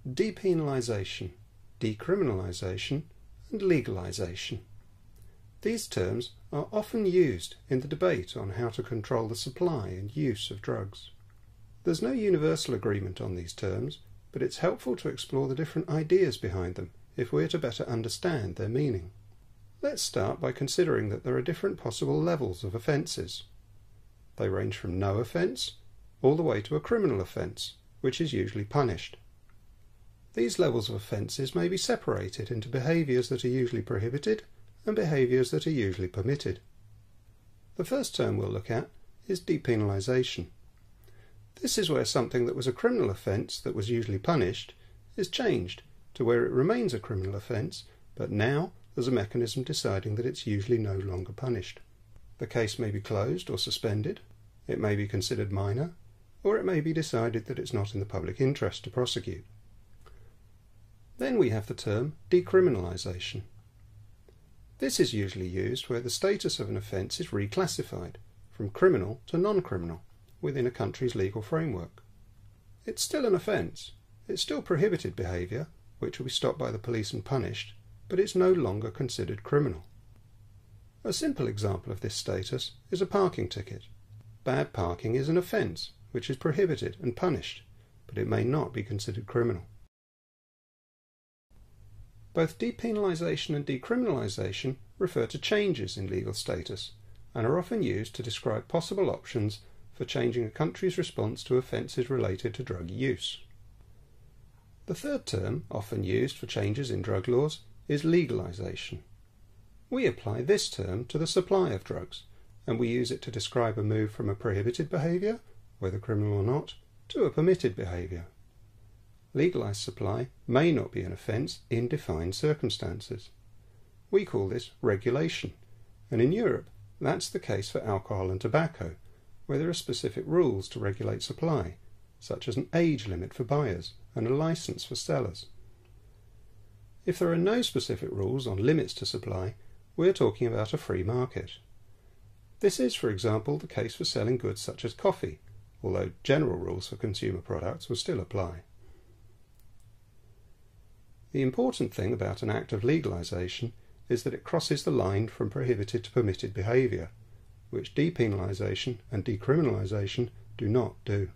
depenalisation, decriminalisation and legalisation. These terms are often used in the debate on how to control the supply and use of drugs. There's no universal agreement on these terms, but it's helpful to explore the different ideas behind them if we're to better understand their meaning. Let's start by considering that there are different possible levels of offences. They range from no offence all the way to a criminal offence, which is usually punished. These levels of offences may be separated into behaviours that are usually prohibited and behaviours that are usually permitted. The first term we'll look at is depenalisation. This is where something that was a criminal offence that was usually punished is changed to where it remains a criminal offence, but now there's a mechanism deciding that it's usually no longer punished. The case may be closed or suspended, it may be considered minor, or it may be decided that it's not in the public interest to prosecute. Then we have the term decriminalisation. This is usually used where the status of an offence is reclassified from criminal to non-criminal within a country's legal framework. It's still an offence, it's still prohibited behaviour, which will be stopped by the police and punished, but it's no longer considered criminal. A simple example of this status is a parking ticket. Bad parking is an offence, which is prohibited and punished, but it may not be considered criminal. Both depenalisation and decriminalisation refer to changes in legal status and are often used to describe possible options for changing a country's response to offences related to drug use. The third term, often used for changes in drug laws, is legalisation. We apply this term to the supply of drugs, and we use it to describe a move from a prohibited behaviour, whether criminal or not, to a permitted behaviour. Legalised supply may not be an offence in defined circumstances. We call this regulation, and in Europe that's the case for alcohol and tobacco, where there are specific rules to regulate supply, such as an age limit for buyers and a licence for sellers. If there are no specific rules on limits to supply, we're talking about a free market. This is, for example, the case for selling goods such as coffee, although general rules for consumer products will still apply. The important thing about an act of legalisation is that it crosses the line from prohibited to permitted behaviour, which depenalisation and decriminalisation do not do.